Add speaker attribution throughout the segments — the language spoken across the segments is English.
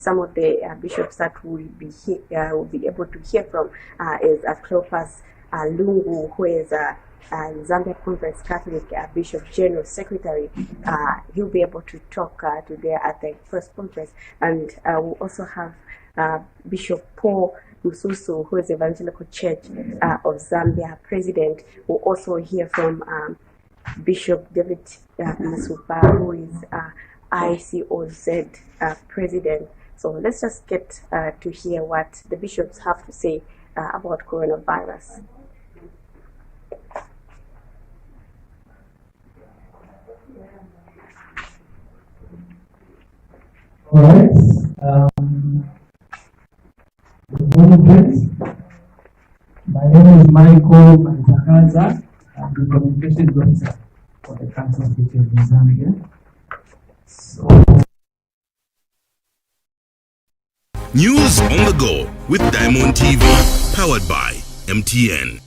Speaker 1: some of the bishops that will be able to hear from is Cleopas Lungu, who is Zambia Conference Catholic Bishop General Secretary. He'll be able to talk today at the first conference. And we'll also have Bishop Paul Mususu, who is Evangelical Church of Zambia President. We'll also hear from Bishop David Masupa, who is ICOZ President. So let's just get to hear what the bishops have to say about coronavirus.
Speaker 2: All right. Good morning, friends. My name is Michael Manzakaza. I'm the communications officer for the Council of Bishops in Zambia. So,
Speaker 3: news on the go with Diamond TV, powered by MTN.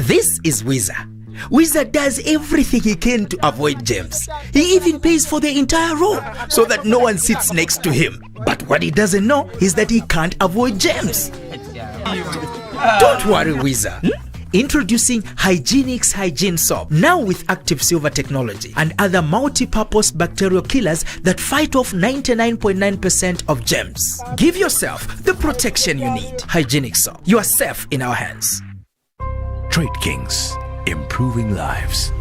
Speaker 4: This is Wiza. Wiza does everything he can to avoid germs. He even pays for the entire row so that no one sits next to him. But what he doesn't know is that he can't avoid germs. Don't worry, Wiza. Introducing Hygienix Hygiene Soap, now with active silver technology and other multi-purpose bacterial killers that fight off 99.9% of germs. Give yourself the protection you need. Hygienix Soap. You are safe in our hands.
Speaker 3: Trade Kings, improving lives.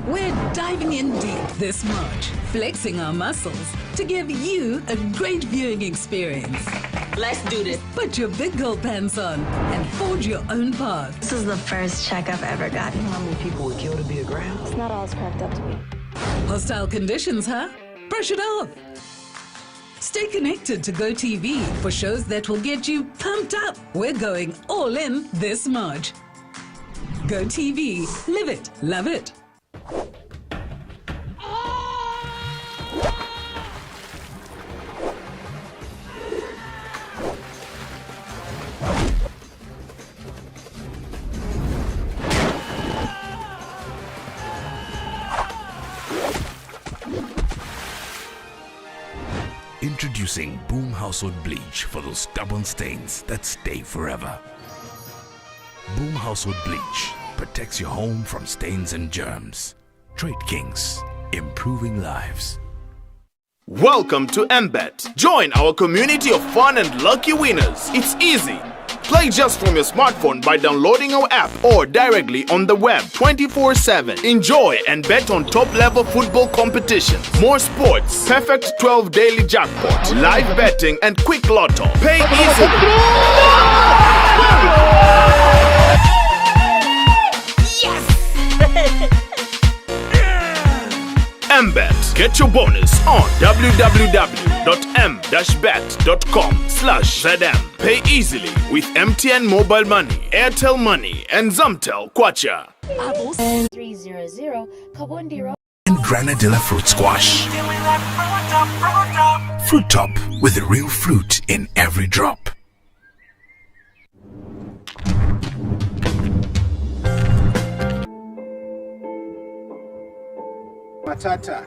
Speaker 5: We're diving in deep this March, flexing our muscles to give you a great viewing experience.
Speaker 6: Let's do this.
Speaker 5: Put your big girl pants on and forge your own path.
Speaker 7: This is the first check I've ever gotten.
Speaker 6: How many people would kill to be a gram?
Speaker 7: It's not all it's cracked up to be.
Speaker 5: Hostile conditions, huh? Brush it off. Stay connected to GoTV for shows that will get you pumped up. We're going all in this March. GoTV, live it, love it.
Speaker 3: Introducing Boom Household Bleach for those stubborn stains that stay forever. Boom Household Bleach protects your home from stains and germs. Trade Kings, improving lives.
Speaker 8: Welcome to MBET. Join our community of fun and lucky winners. It's easy. Play just from your smartphone by downloading our app or directly on the web 24/7. Enjoy and bet on top-level football competitions, more sports, perfect 12 daily jackpot, live betting and quick lotto. Pay easily. MBET. Get your bonus on www.m-bet.com/ZM. Pay easily with MTN Mobile Money, Airtel Money, and Zamtel Kwacha.
Speaker 7: 300 Kabondiro.
Speaker 3: And Granadilla Fruit Squash. Fruit Top, with the real fruit in every drop.
Speaker 9: Matata.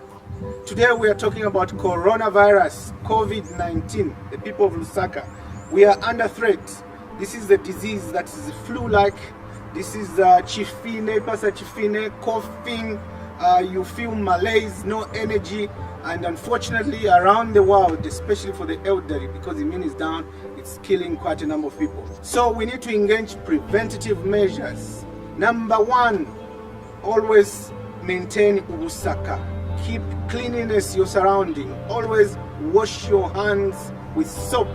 Speaker 9: Today we are talking about coronavirus, COVID-19, the people of Lusaka. We are under threat. This is the disease that is flu-like. This is chifine, pasa chifine, coughing, you feel malaise, no energy, and unfortunately around the world, especially for the elderly, because the immune is down, it's killing quite a number of people. So we need to engage preventative measures. Number one, always maintain Lusaka. Keep cleanliness your surrounding. Always wash your hands with soap.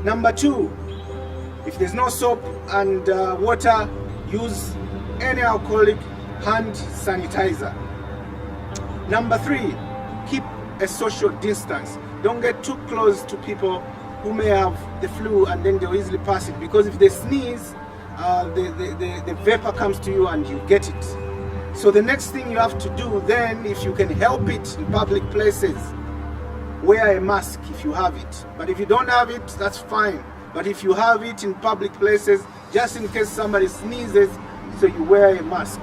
Speaker 9: Number two, if there's no soap and water, use any alcoholic hand sanitizer. Number 3, keep a social distance. Don't get too close to people who may have the flu and then they'll easily pass it, because if they sneeze, the vapor comes to you and you get it. So the next thing you have to do then, if you can help it in public places, wear a mask if you have it. But if you don't have it, that's fine. But if you have it in public places, just in case somebody sneezes, so you wear a mask.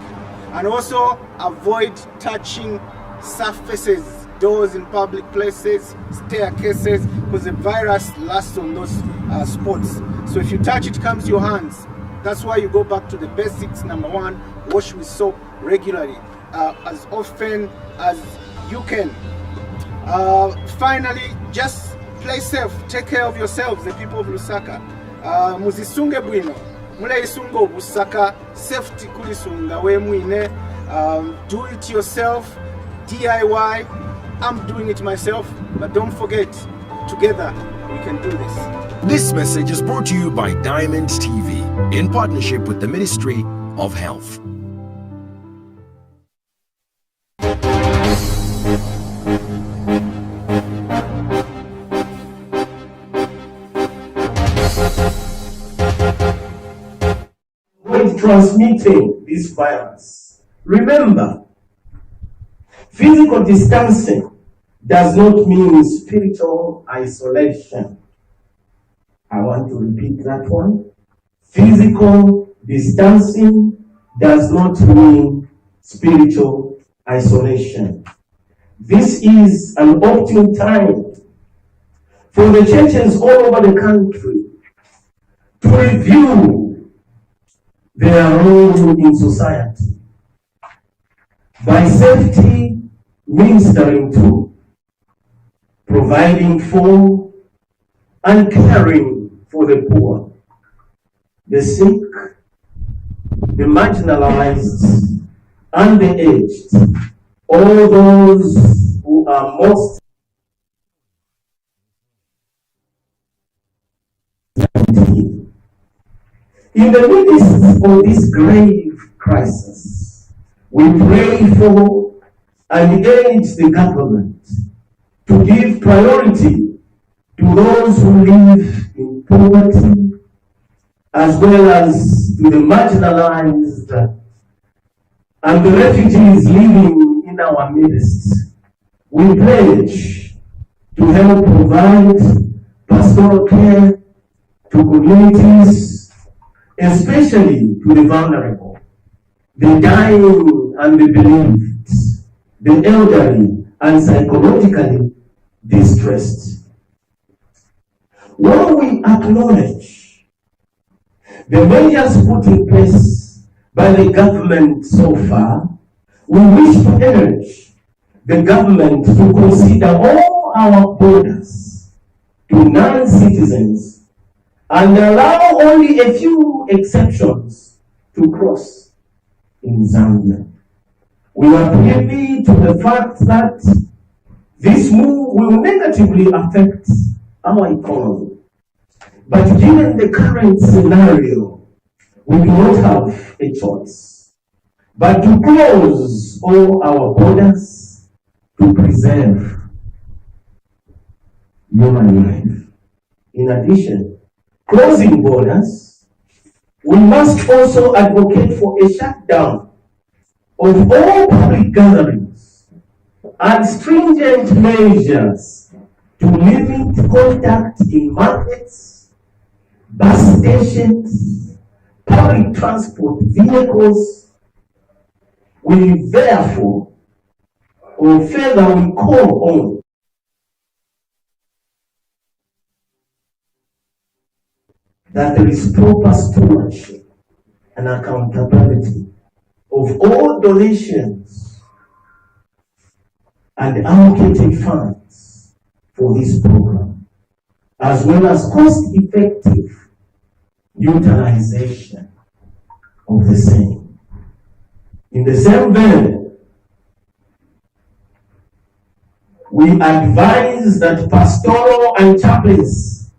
Speaker 9: And also avoid touching surfaces, doors in public places, staircases, because the virus lasts on those spots. So if you touch it, it comes to your hands. That's why you go back to the basics. Number 1, wash with soap regularly, as often as you can. Finally, just play safe. Take care of yourselves, the people of Lusaka. Muzisunge bwino. Mulaisunga obusaka. Safety kulisunga we mwine. Do it yourself. DIY. I'm doing it myself. But don't forget, together we can do this.
Speaker 10: This message is brought to you by Diamond TV in partnership with the Ministry of Health.
Speaker 2: When transmitting this virus, remember, physical distancing does not mean spiritual isolation. I want to repeat that one. Physical distancing does not mean spiritual isolation. This is an opportune time for the churches all over the country to review their role in society by safety ministering to, providing for, and caring for the poor, the sick, the marginalized, and the aged, all those who are most in the midst of this grave crisis. We pray for and urge the government to give priority to those who live in poverty, as well as to the marginalized and the refugees living in our midst. We pledge to help provide pastoral care to communities, especially to the vulnerable, the dying and the bereaved, the elderly and psychologically distressed. While we acknowledge the measures put in place by the government so far, we wish to urge the government to consider all our borders to non-citizens and allow only a few exceptions to cross in Zambia. We are privy to the fact that this move will negatively affect our economy. But given the current scenario, we do not have a choice but to close all our borders to preserve human life. In addition, closing borders, we must also advocate for a shutdown of all public gatherings and stringent measures to limit contact in markets, bus stations, public transport vehicles. We therefore, or further, we call on that there is proper stewardship and accountability of all donations and allocated funds for this program, as well as cost-effective utilization of the same. In the same vein, we advise that pastoral and chaplains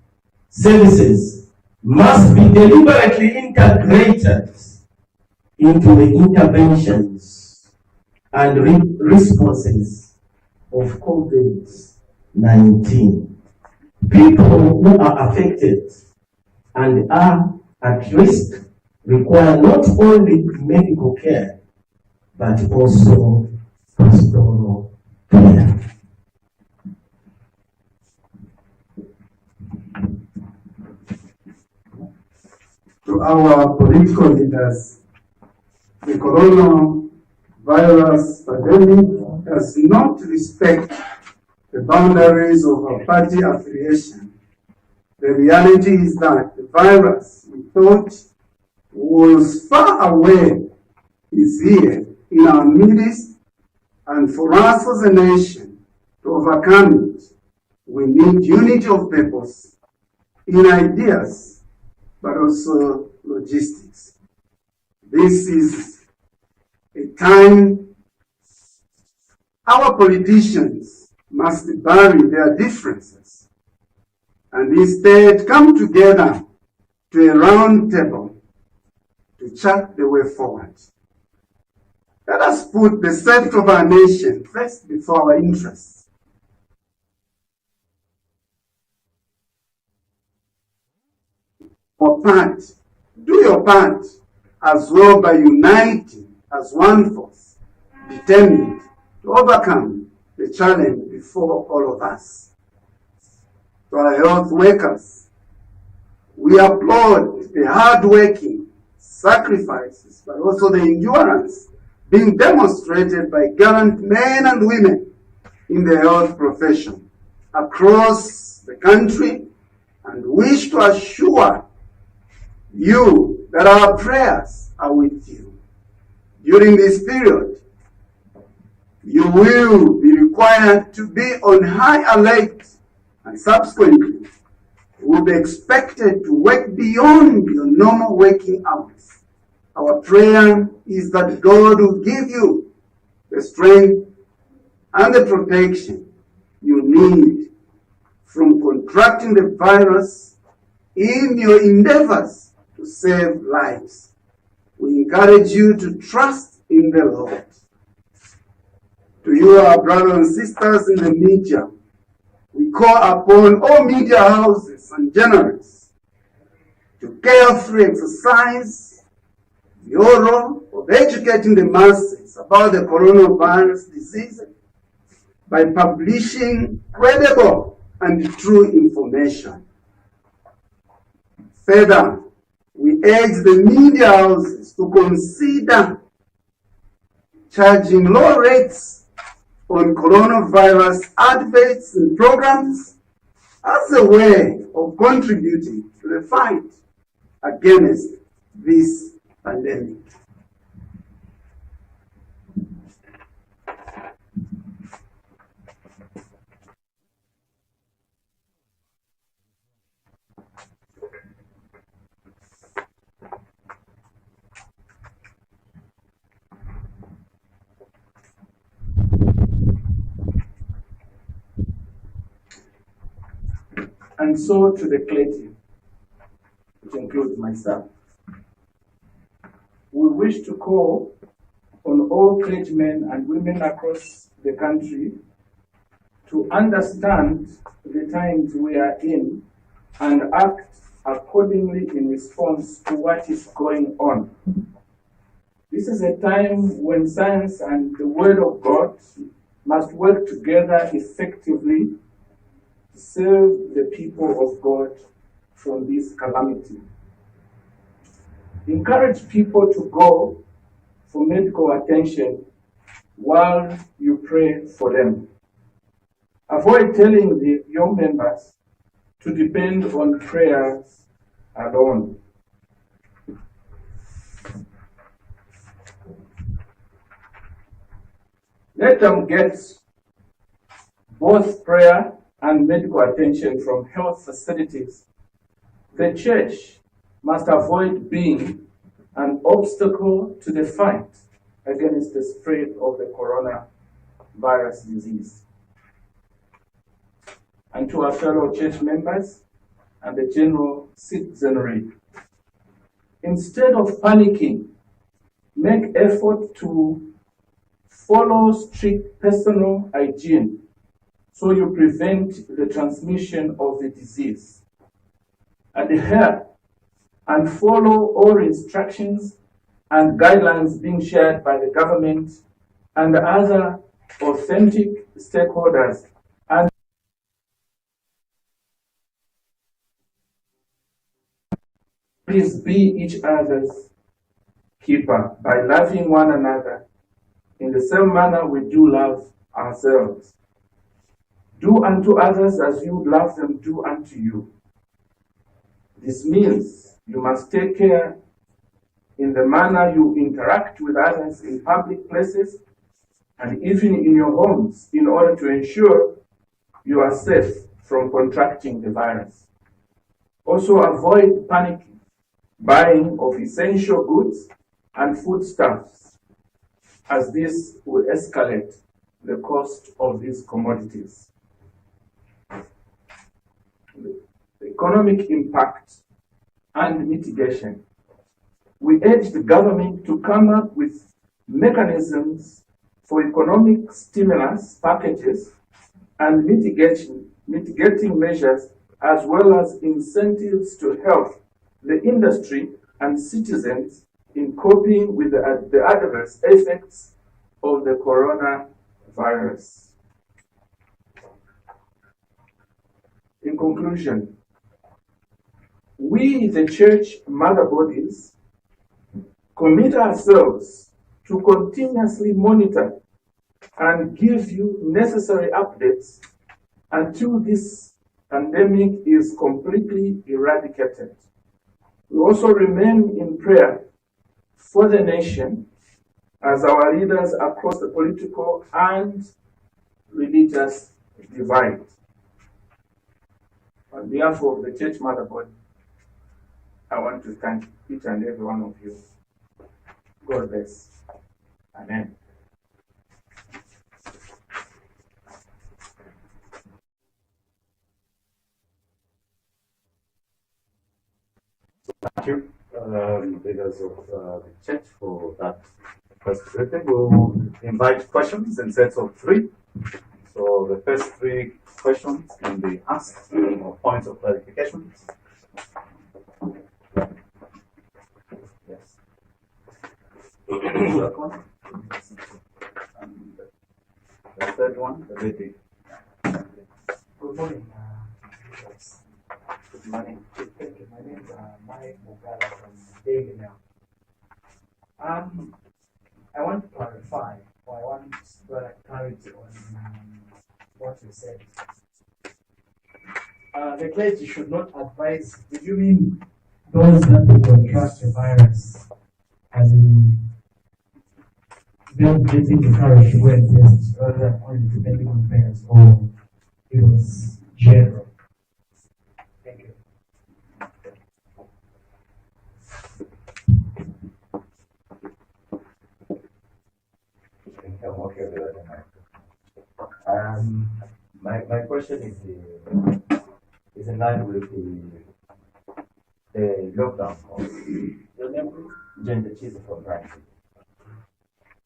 Speaker 2: services must be deliberately integrated into the interventions and responses of COVID-19. People who are affected and are at risk require not only medical care, but also pastoral care.
Speaker 11: To our political leaders, the coronavirus pandemic does not respect the boundaries of our party affiliation. The reality is that the virus we thought was far away is here in our midst, and for us as a nation to overcome it, we need unity of purpose in ideas, but also logistics. This is a time our politicians must bury their differences and instead come together to a round table to chart the way forward. Let us put the safety of our nation first before our interests. For part, do your part as well by uniting as one force, determined to overcome the challenge before all of us. To our health workers, we applaud the hard-working sacrifices, but also the endurance being demonstrated by gallant men and women in the health profession across the country, and wish to assure you that our prayers are with you. During this period, you will be required to be on high alert, and subsequently will be expected to work beyond your normal working hours. Our prayer is that God will give you the strength and the protection you need from contracting the virus in your endeavors to save lives. We encourage you to trust in the Lord. To you, our brothers and sisters in the media, we call upon all media houses and journalists to carefully exercise your role of educating the masses about the coronavirus disease by publishing credible and true information. Further, we urge the media houses to consider charging low rates on coronavirus adverts and programs as a way of contributing to the fight against this pandemic.
Speaker 2: And so to the clergy, which includes myself. We wish to call on all clergymen and women across the country to understand the times we are in and act accordingly in response to what is going on. This is a time when science and the Word of God must work together effectively to save the people of God from this calamity. Encourage people to go for medical attention while you pray for them. Avoid telling your members to depend on prayers alone. Let them get both prayer and medical attention from health facilities. The church must avoid being an obstacle to the fight against the spread of the coronavirus disease. And to our fellow church members and the general citizenry, instead of panicking make effort to follow strict personal hygiene so you prevent the transmission of the disease. Adhere and follow all instructions and guidelines being shared by the government and other authentic stakeholders. And please be each other's keeper by loving one another in the same manner we do love ourselves. Do unto others as you would love them do unto you. This means you must take care in the manner you interact with others in public places and even in your homes in order to ensure you are safe from contracting the virus. Also avoid panic buying of essential goods and foodstuffs, as this will escalate the cost of these commodities. The economic impact and mitigation. We urge the government to come up with mechanisms for economic stimulus packages and mitigating measures, as well as incentives to help the industry and citizens in coping with the adverse effects of the coronavirus. In conclusion, we, the church mother bodies, commit ourselves to continuously monitor and give you necessary updates until this pandemic is completely eradicated. We also remain in prayer for the nation as our leaders across the political and religious divide. On behalf of the Church Mother Body, I want to thank each and every one of you. God bless. Amen.
Speaker 12: Thank you, leaders of the church, for that first briefing. We'll invite questions in sets of 3. So the first 3 questions can be asked, or points of clarification. Yes. That one. And the third one, the lady.
Speaker 13: Good morning. Good morning. Thank you. My name is Mike Mugala from Daily Mail. I want to clarify, or I want clarity on what you said. The clergy should not advise. Did you mean those that will contract the virus, as in them getting encouraged to wear tests rather than only depending on parents, or it was general? Thank you.
Speaker 12: I'm okay with that. My question is in line with the lockdown calls. Remember, Jen the Chief from Branch.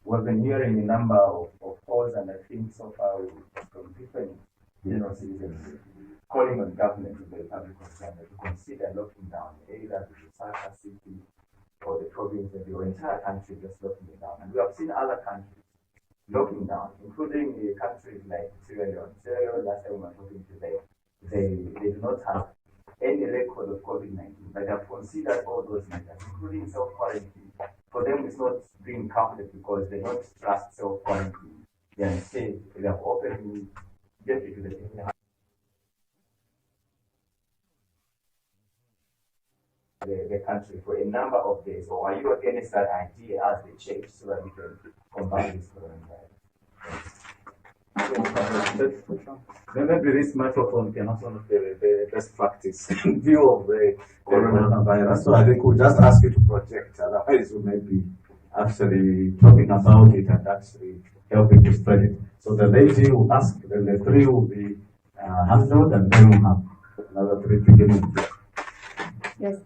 Speaker 12: We've been hearing a number of calls, and I think so far from different general citizens calling on government in the Republic of Ghana to consider locking down either the Lusaka city or the province and the entire country, just locking it down. And we have seen other countries locking down, including countries like Sierra Leone. Sierra Leone, last time we were talking today, they do not have any record of COVID-19, but they have considered all those measures, including self-quarantine. For them, it's not being counted because they don't trust self-quarantine. They have openly get into the country for a number of days. Or are you against that idea as they change so that we can combat this coronavirus?
Speaker 14: Then maybe this microphone can also be the best practice in view of the coronavirus. So I think we'll just ask you to project, otherwise we may be actually talking about it and actually helping to spread it. So the lady will ask, then the 3 will be handled, and then we'll have another 3 beginning.
Speaker 15: Yes,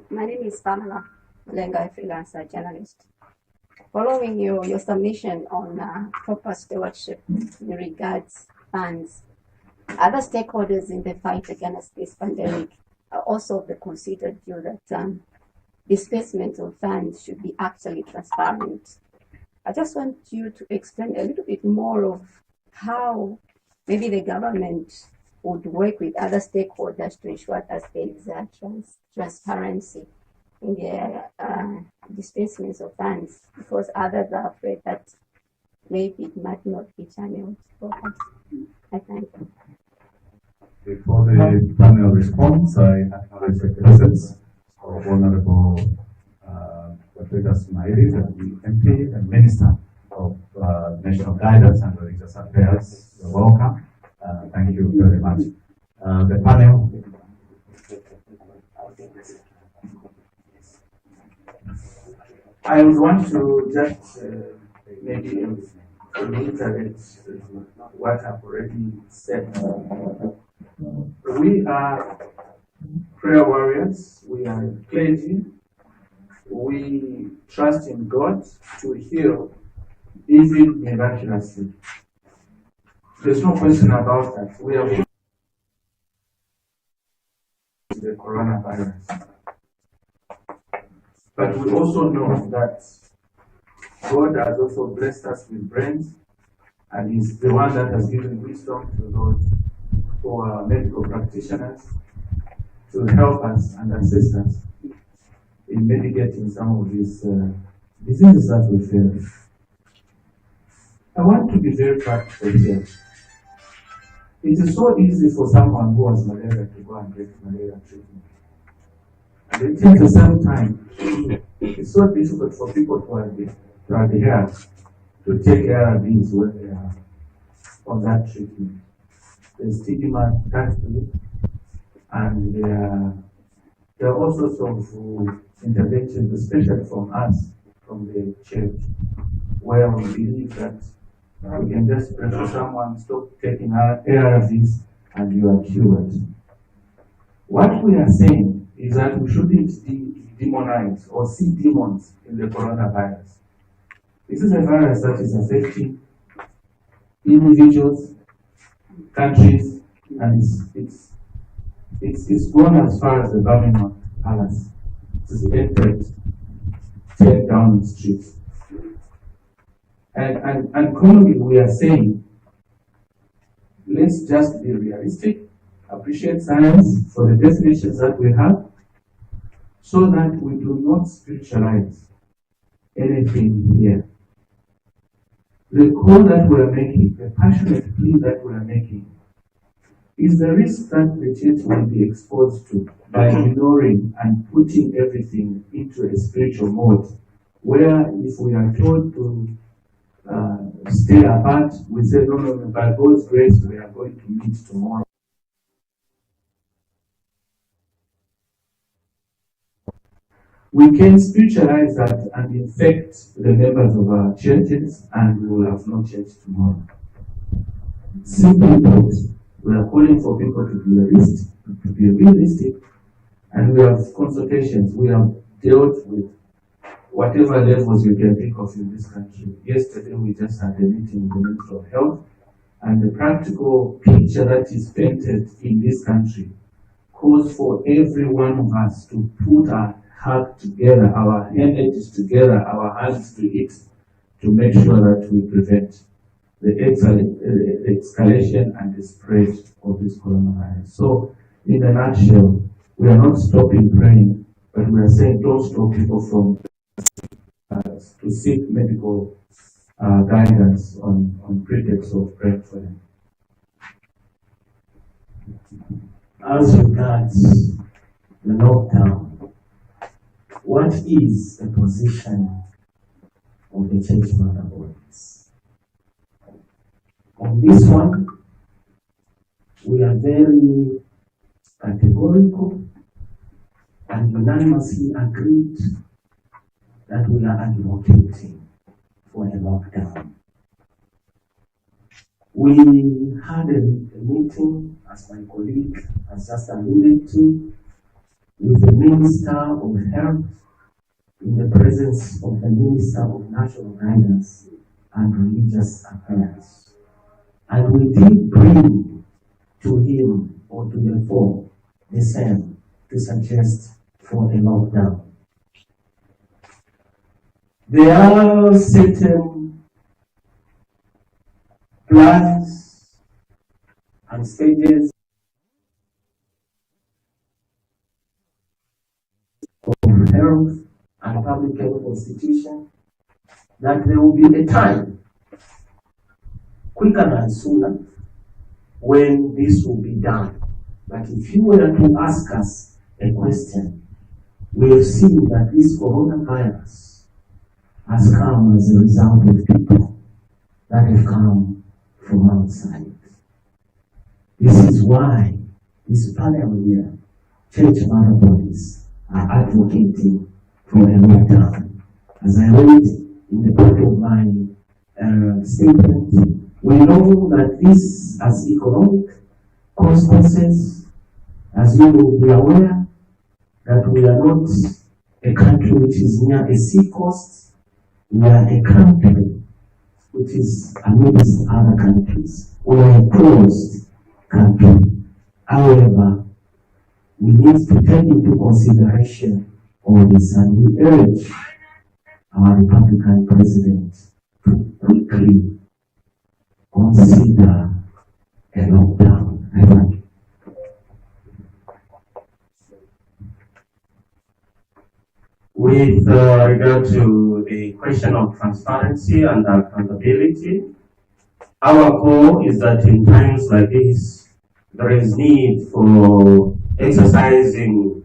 Speaker 15: my name is Pamela Lenga, a freelancer journalist. following your submission on proper stewardship in regards funds, other stakeholders in the fight against this pandemic are also of the considered view that disbursement of funds should be actually transparent. I just want you to explain a little bit more of how maybe the government would work with other stakeholders to ensure that there is transparency in the disbursements of funds, because others are afraid that maybe it might not be channeled properly. I thank you.
Speaker 14: Before the panel response, I acknowledge the presence of Honorable Patricia Smaili, the MP and Minister of National Guidance and Religious Affairs. You're welcome. Thank you very much. The panel.
Speaker 2: I would want to just maybe reiterate what I've already said. We are prayer warriors, we are clergy, we trust in God to heal even miraculously. There's no question about that. We are the coronavirus. But we also know that God has also blessed us with brains, and He's the one that has given wisdom to those who are medical practitioners to help us and assist us in mitigating some of these diseases that we face. I want to be very practical here. It is so easy for someone who has malaria to go and get malaria treatment. And it takes the same time. It's so difficult for people to adhere to take ARVs when they are on that treatment. The stigma attached to it, and there are all sorts of interventions, especially from us, from the church, where we believe that we can just pray for someone, stop taking ARVs, and you are cured. What we are saying is that we shouldn't demonize or see demons in the coronavirus. This is a virus that is affecting individuals, countries, and it's gone as far as the Birmingham Palace. It's entered, teared down the streets. And commonly we are saying, let's just be realistic, appreciate science for the definitions that we have, so that we do not spiritualize anything here. The call that we are making, the passionate plea that we are making, is the risk that the church will be exposed to by ignoring and putting everything into a spiritual mode, where if we are told to stay apart, we say, no, by God's grace, we are going to meet tomorrow. We can spiritualize that and infect the members of our churches, and we will have no church tomorrow. Simply put, we are calling for people to be realistic, and we have consultations. We have dealt with whatever levels you can think of in this country. Yesterday, we just had a meeting with the Minister of Health, and the practical picture that is painted in this country calls for every one of us to put our heart together, our energies together, our hands to it, to make sure that we prevent the escalation and the spread of this coronavirus. So, in a nutshell, we are not stopping praying, but we are saying don't stop people from to seek medical guidance on pretext of praying for them.
Speaker 13: As regards the lockdown, what is the position of the church mother bodies? On this one, we are very categorical and unanimously agreed that we are advocating for a lockdown. We had a meeting, as my colleague has just alluded to, with the Minister of Health, in the presence of the Minister of National Guidance and Religious Affairs. And we did bring to him or to the fore the same to suggest for a lockdown. There are certain plans and stages of health and public health institution that there will be a time, quicker than sooner, when this will be done. But if you were to ask us a question, we have seen that this coronavirus has come as a result of people that have come from outside. This is why this panel here, church mother bodies, are advocating for a lockdown. As I read in the part of my statement, we know that this has economic consequences. As you will be aware, that we are not a country which is near a sea coast. We are a country which is amidst other countries. We are a closed country. However, we need to take into consideration all this, and we urge our Republican president to quickly consider a lockdown. Thank you. With regard to the question of transparency and accountability, our goal is that in times like this, there is need for exercising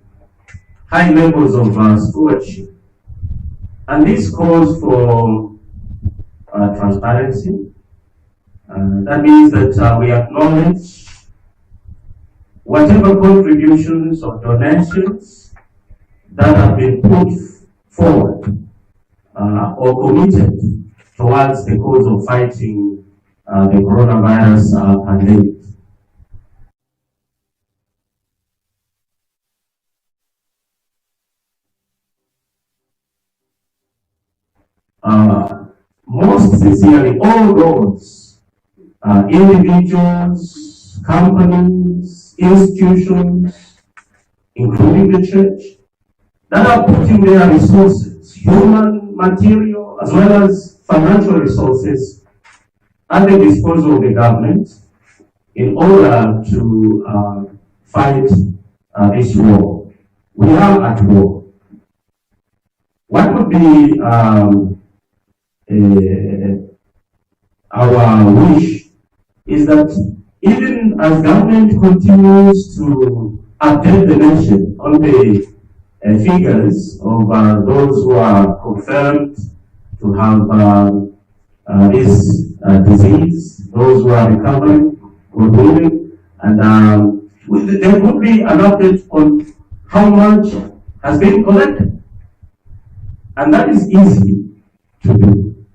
Speaker 13: high levels of stewardship. And this calls for transparency. That means that we acknowledge whatever contributions or donations that have been put forward or committed towards the cause of fighting the coronavirus pandemic. Most sincerely, all those individuals, companies, institutions, including the church, that are putting their resources, human, material, as well as financial resources, at the disposal of the government in order to fight this war. We are at war. What would be our wish is that even as government continues to update the nation on the figures of those who are confirmed to have this disease, those who are recovering, good healing, and there could be an update on how much has been collected. And that is easy to do.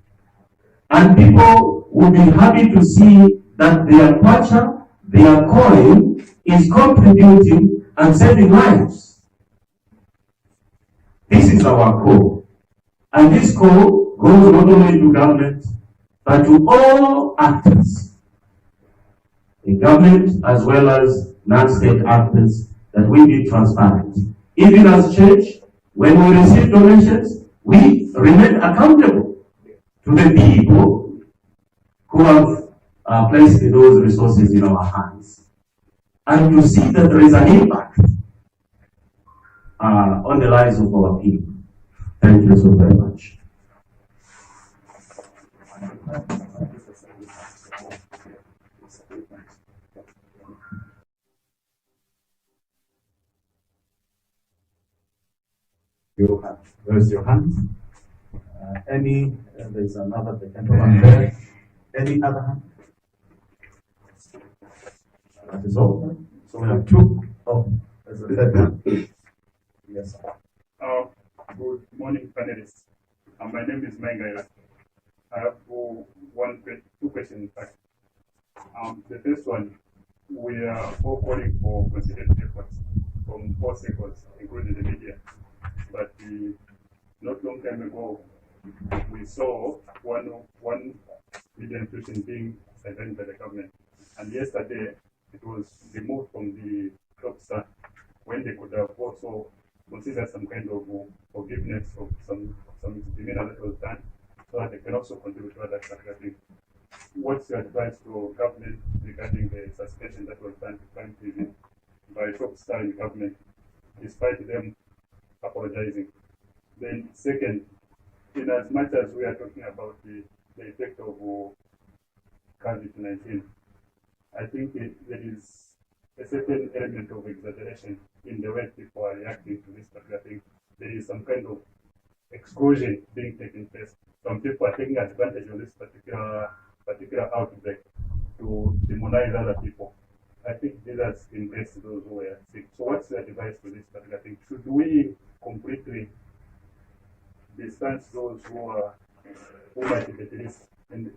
Speaker 13: And people will be happy to see that their kwacha, their coin, is contributing and saving lives. This is our call. And this call goes not only to government, but to all actors. The government as well as non-state actors, that we be transparent. Even as church, when we receive donations, we remain accountable to the people who have placed those resources in our hands. And to see that there is an impact on the lives of our people. Thank you so very much.
Speaker 14: Raise your hand. There's another, the gentleman there. Any other hand? That is all. So we have two. Oh, there's a third hand. Yes, sir.
Speaker 16: Good morning, panelists. My name is Menga. I have two questions, in fact. The first one, we are all calling for considered efforts from all sectors, including the media. But the not long time ago, we saw one media institution being sidelined by the government. And yesterday, it was removed from the top star when they could have also considered some kind of forgiveness of some demeanor that was done, so that they can also contribute to other particular things. What's your advice to government regarding the suspension that was done to Prime TV by top star in government, despite them apologizing? Then second, in as much as we are talking about the effect of COVID-19, I think there is a certain element of exaggeration in the way people are reacting to this particular thing. There is some kind of exclusion being taken place. Some people are taking advantage of this particular outbreak to demonize other people. I think this has increased those who were sick. So what's your advice to this particular thing? Should we completely distance those who might be at risk? And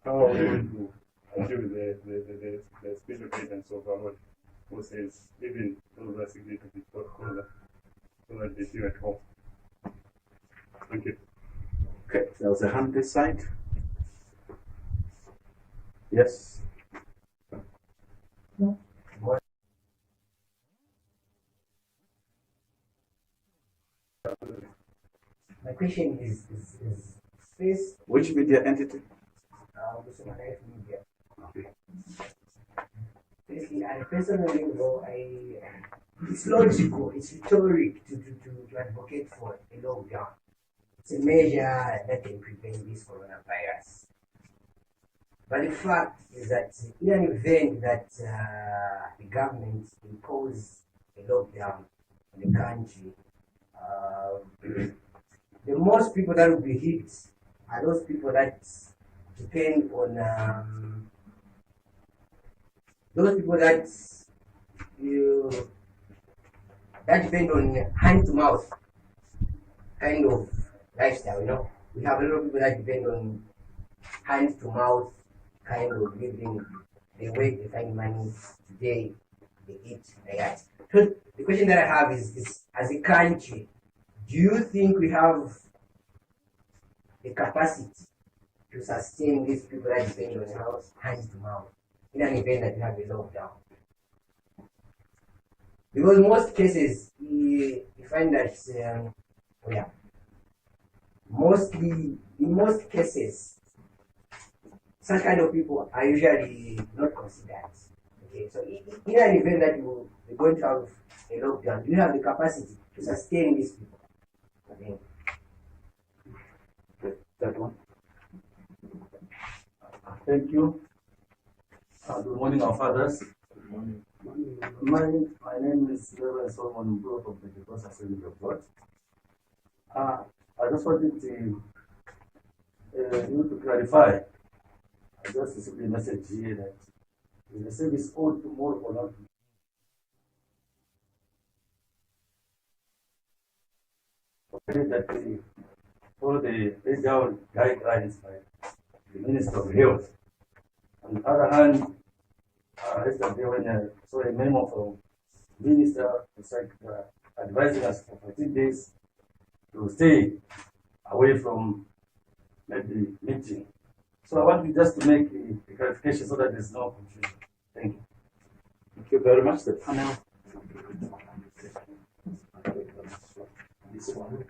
Speaker 16: how are we going to deal with the spiritual guidance of our Lord, who says even those who are sick need to be brought closer so that they feel at home? Thank you.
Speaker 14: Okay, there was a hand this side. Yes.
Speaker 17: No. My question is space.
Speaker 14: Which media entity?
Speaker 17: Media. Okay. Firstly, I personally know it's logical, it's rhetoric to advocate for a lockdown. It's a measure that can prevent this coronavirus. But the fact is that in an event that the government imposes a lockdown in the country, the most people that will be hit are those people that depend on depend on hand to mouth kind of lifestyle. You know, we have a lot of people that depend on hand to mouth kind of living. They work, they find money today, they eat, they act. So the question that I have is as a country, do you think we have the capacity to sustain these people that depend on hand to mouth in an event that you have a lockdown? Because most cases, you find that, in most cases, such kind of people are usually not considered. Okay, so in an event that you're going to have a lockdown, do you have the capacity to sustain these people? Okay.
Speaker 14: That one.
Speaker 18: Thank you. Good morning, our fathers. Good morning. My name is Reverend Solomon Mbro from the Pentecostal Assembly of God. I just wanted you to clarify. I just received a message here that the service on tomorrow or not. That all the laid down guidelines by the Minister of Health. On the other hand, yesterday when I saw a memo from the Minister advising us for 14 days to stay away from the meeting. So I want you just to make a clarification so that there's no confusion. Thank you.
Speaker 14: Thank you very much. The panel.
Speaker 18: This one.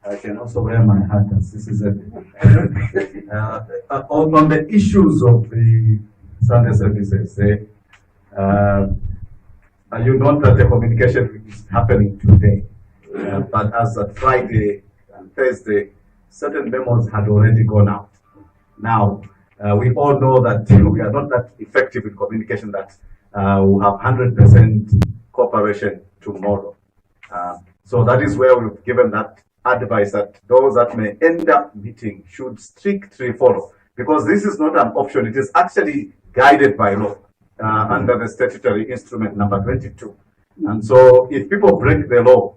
Speaker 14: I can also wear my hat as this is a on the issues of the Sunday services. You note that the communication is happening today, but as at Friday and Thursday, certain memos had already gone out. Now, we all know that we are not that effective in communication that we have 100% cooperation tomorrow. So that is where we've given that advice that those that may end up meeting should strictly follow, because this is not an option. It is actually guided by law under the statutory instrument number 22. And so if people break the law,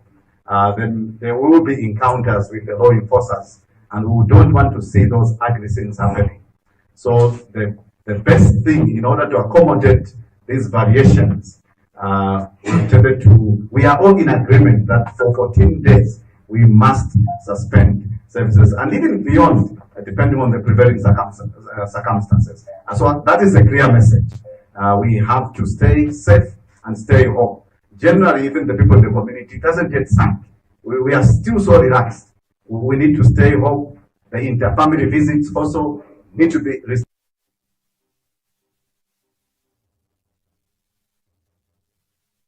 Speaker 14: then there will be encounters with the law enforcers, and we don't want to see those ugly things happening. So the best thing in order to accommodate these variations we are all in agreement that for 14 days we must suspend services, and even beyond, depending on the prevailing circumstances. And so that is a clear message. We have to stay safe and stay home. Generally, even the people in the community doesn't get sunk. We are still so relaxed. We need to stay home. The inter-family visits also need to be restricted.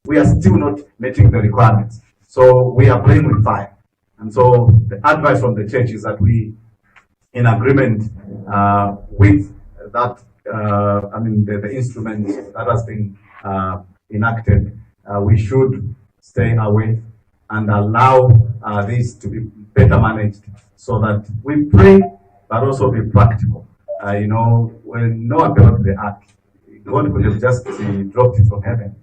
Speaker 14: We are still not meeting the requirements. So we are playing with fire. And so the advice from the church is that we, in agreement with that, the instrument that has been enacted, we should stay away and allow this to be better managed, so that we pray, but also be practical. When Noah built the ark, God could have just dropped it from heaven,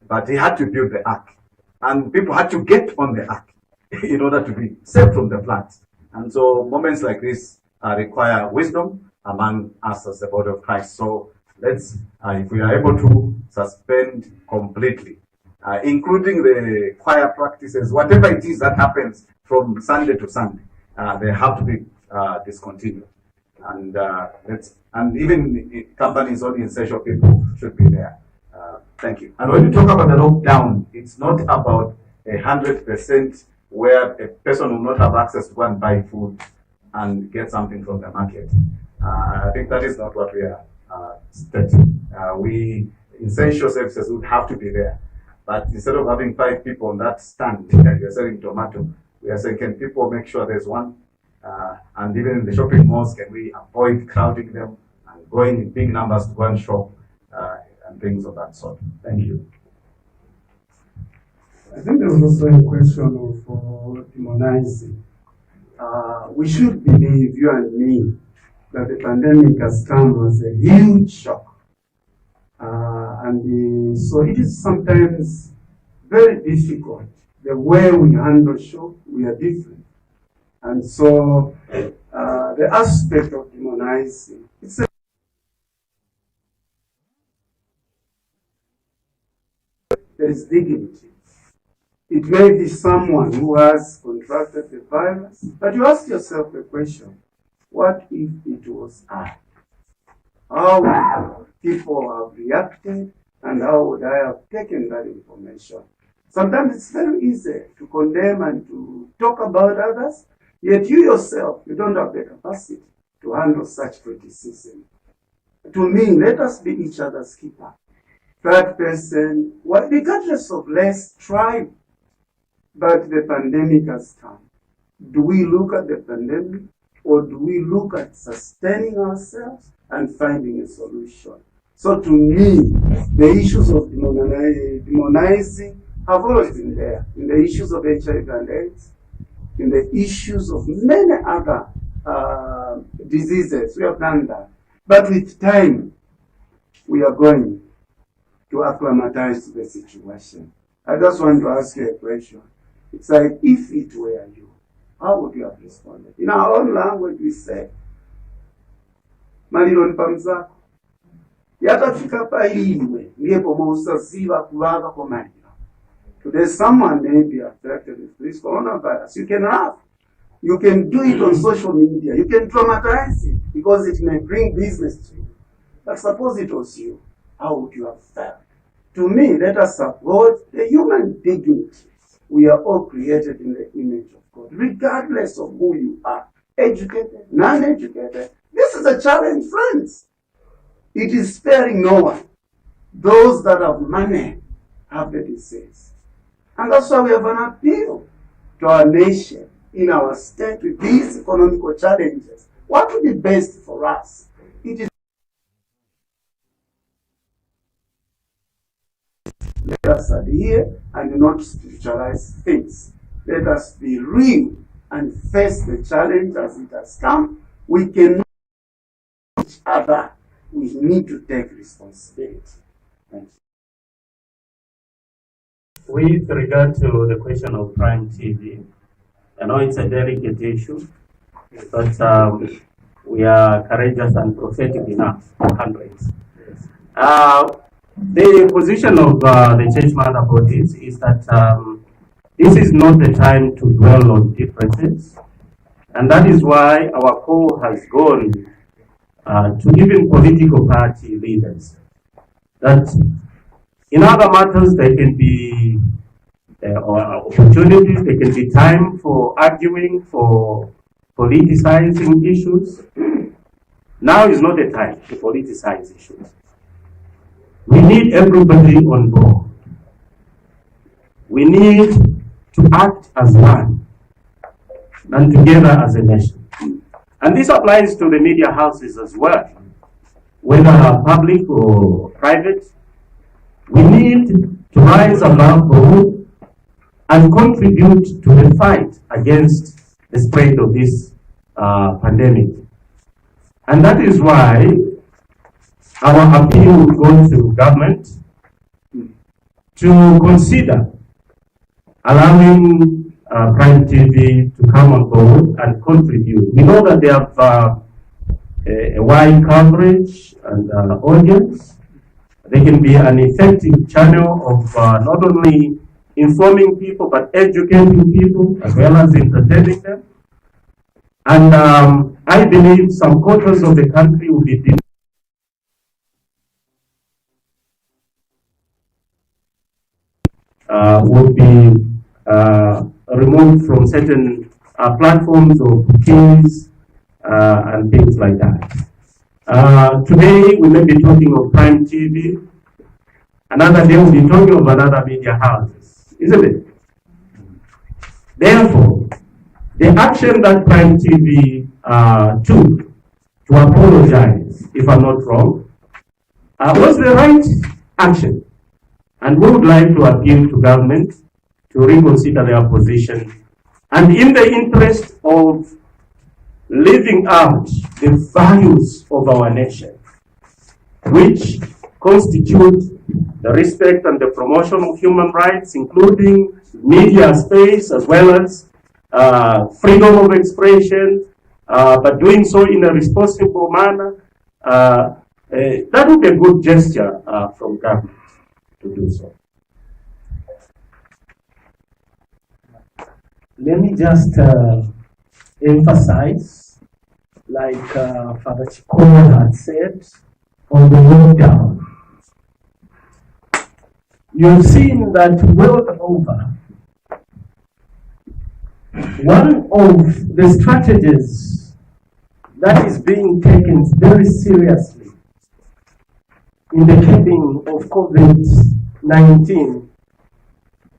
Speaker 14: but he had to build the ark, and people had to get on the ark in order to be saved from the flood. And so moments like this require wisdom among us as the body of Christ. So let's, if we are able to suspend completely, including the choir practices, whatever it is that happens from Sunday to Sunday, they have to be discontinued. And even companies, only essential people should be there. Thank you. And when you talk about the lockdown, it's not about 100% where a person will not have access to go and buy food and get something from the market. I think that is not what we are stating. Essential services would have to be there. But instead of having 5 people on that stand and you're selling tomato, we are saying, can people make sure there's one? And even in the shopping malls, can we avoid crowding them and going in big numbers to go and shop and things of that sort? Thank you.
Speaker 11: I think there was also a question of demonizing. We should believe, you and me, that the pandemic has come as a huge shock. So it is sometimes very difficult. The way we handle shock, we are different. And so the aspect of demonizing, there is dignity. It may be someone who has contracted the virus, but you ask yourself the question, what if it was I? How would people have reacted, and how would I have taken that information? Sometimes it's very easy to condemn and to talk about others, yet you yourself, you don't have the capacity to handle such criticism. To me, let us be each other's keeper. Third person, regardless of race, tribe, but the pandemic has come. Do we look at the pandemic, or do we look at sustaining ourselves and finding a solution? So to me, the issues of demonizing have always been there. In the issues of HIV and AIDS, in the issues of many other diseases, we have done that. But with time, we are going to acclimatize to the situation. I just want to ask you a question. It's like, if it were you, how would you have responded? In our own language, we say, maliro nipamzako. Yatafika pa iwe, ndipo mausaziva kulava kwa maliro. Today, someone may be affected with this coronavirus. You can laugh. You can do it on social media. You can dramatize it because it may bring business to you. But suppose it was you, how would you have felt? To me, let us support the human dignity. We are all created in the image of God, regardless of who you are, educated, non-educated. This is a challenge, friends. It is sparing no one. Those that have money have the disease. And that's why we have an appeal to our nation, in our state, with these economical challenges. What would be best for us? It is let us adhere and not spiritualize things. Let us be real and face the challenge as it has come. We cannot each other. We need to take responsibility. Thank you.
Speaker 13: With regard to the question of Prime TV, I know it's a delicate issue, but we are courageous and prophetic enough to handle it. The position of the church mother bodies is that this is not the time to dwell on differences, and that is why our call has gone to even political party leaders. That in other matters there can be opportunities, there can be time for arguing, for politicizing issues. Now is not the time to politicize issues. We need everybody on board. We need to act as one and together as a nation. And this applies to the media houses as well, whether public or private. We need to rise above board and contribute to the fight against the spread of this pandemic. And that is why our appeal goes to government to consider allowing Prime TV to come on board and contribute. We know that they have a wide coverage and audience. They can be an effective channel of not only informing people but educating people as well as entertaining them. And I believe some quarters of the country will be removed from certain platforms or cookies and things like that. Today we may be talking of Prime TV. Another day we'll be talking of another media houses, isn't it? Therefore, the action that Prime TV took to apologize, if I'm not wrong, was the right action. And we would like to appeal to government to reconsider their position. And in the interest of living out the values of our nation, which constitute the respect and the promotion of human rights, including media space as well as freedom of expression, but doing so in a responsible manner, that would be a good gesture from government to do so.
Speaker 2: Let me just emphasize, like Father Chikolo had said, on the lockdown. You've seen that world over, one of the strategies that is being taken very seriously in the curbing of COVID-19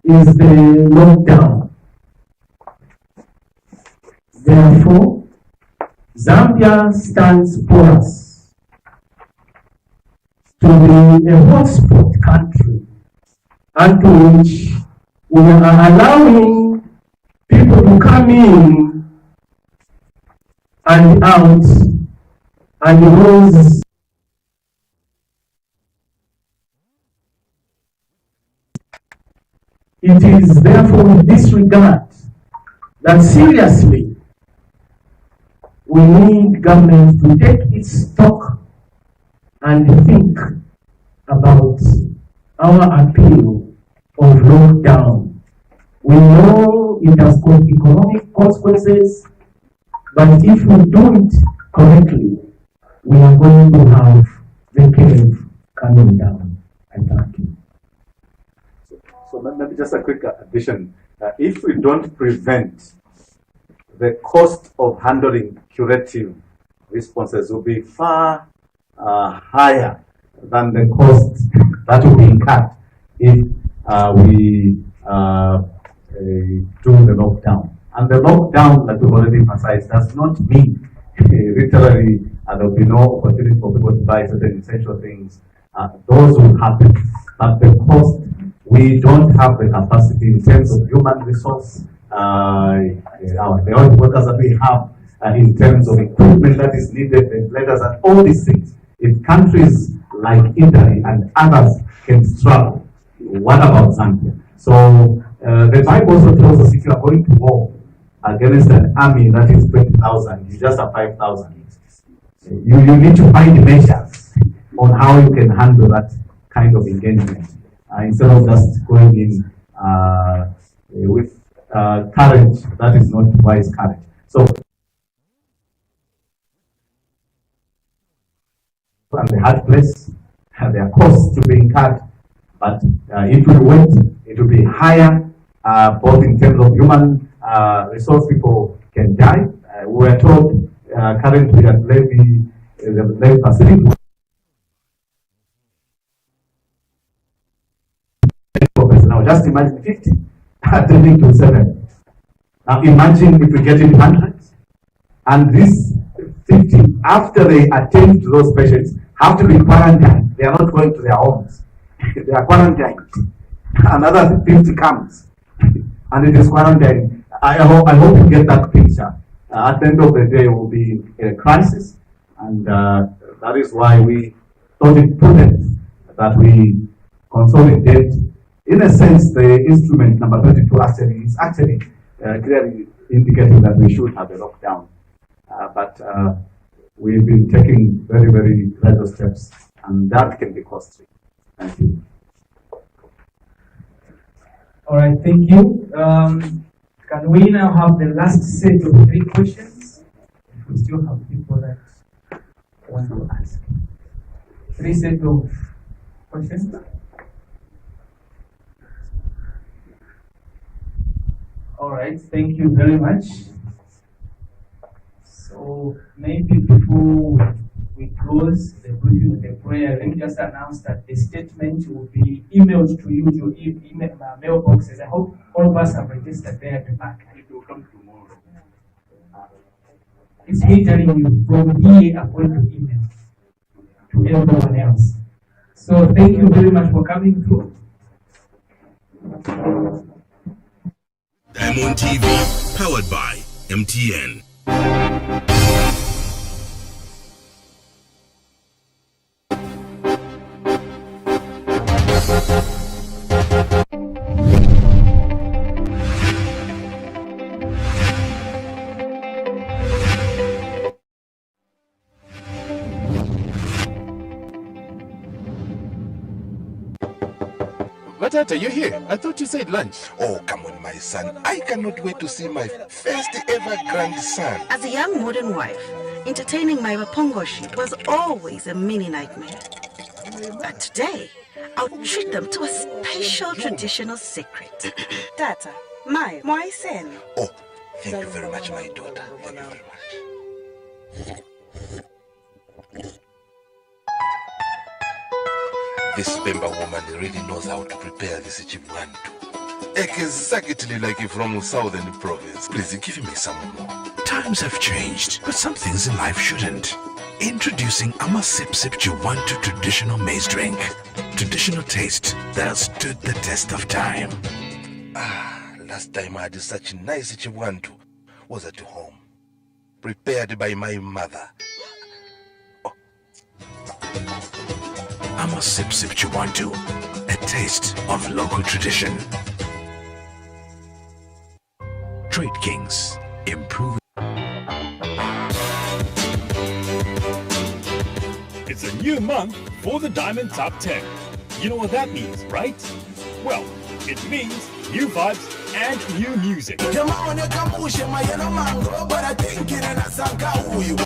Speaker 2: is the lockdown. Therefore, Zambia stands for us to be a hotspot country and to which we are allowing people to come in and out and those it is therefore with this regard that seriously we need government to take its stock and think about our appeal of lockdown. We know it has got economic consequences, but if we do it correctly, we are going to have the cave coming down. I thank you.
Speaker 14: So maybe just a quick addition. If we don't prevent, the cost of handling curative responses will be far higher than the cost that will be incurred if we do the lockdown. And the lockdown that we've already emphasized does not mean literally there will be no opportunity for people to buy certain essential things. Those will happen, but the cost, we don't have the capacity in terms of human resource, the oil workers that we have, in terms of equipment that is needed, ventilators, and all these things. If countries like Italy and others can struggle, what about Zambia? So the Bible also tells us if you are going to war against an army that is 20,000, you just have 5,000. You need to find measures on how you can handle that kind of engagement instead of just going in with courage that is not wise courage. So, and the hard place, there are costs to being cut, but it will wait, it will be higher, both in terms of human resource. People can die. We are told currently at the Levy facility, now just imagine 50 attending to 7. Now imagine if we get in hundreds, and these 50, after they attend to those patients, have to be quarantined. They are not going to their homes. They are quarantined. Another 50 comes, and it is quarantined. I hope you get that picture. At the end of the day, it will be a crisis, and that is why we thought it prudent that we consolidate. In a sense, the instrument number 22 is actually clearly indicating that we should have a lockdown, but we've been taking very, very gradual steps, and that can be costly. Thank you.
Speaker 2: All right, thank you. Can we now have the last set of 3 questions? We still have people that want to ask. 3 sets of questions. All right, thank you very much. So maybe before we close the briefing with the prayer, let me just announce that the statement will be emailed to you, your email mailboxes. I hope all of us have registered there at the back. It will come tomorrow. It's me telling you, from here I'm going to email to everyone else. So thank you very much for coming through.
Speaker 3: Diamond TV, powered by MTN.
Speaker 19: Matata, you're here. I thought you said lunch. Oh, come on, my son. I cannot wait to see my first ever grandson.
Speaker 20: As a young modern wife, entertaining my Wapongoshi was always a mini nightmare. But today, I'll treat them to a special traditional secret. Tata, my sen.
Speaker 19: Oh, thank you very much, my daughter. Thank you very much. This Bemba woman really knows how to prepare this chibwantu. Exactly like from southern province. Please give me some more.
Speaker 3: Times have changed, but some things in life shouldn't. Introducing Amasip Sip Chiwantu traditional maize drink. Traditional taste that has stood the test of time.
Speaker 19: Last time I had such nice chiwantu was at home. Prepared by my mother.
Speaker 3: Amasip Sip Chiwantu, a taste of local tradition. Trade Kings, improve.
Speaker 21: It's a new month for the Diamond Top 10. You know what that means, right? Well, it means new vibes and new music.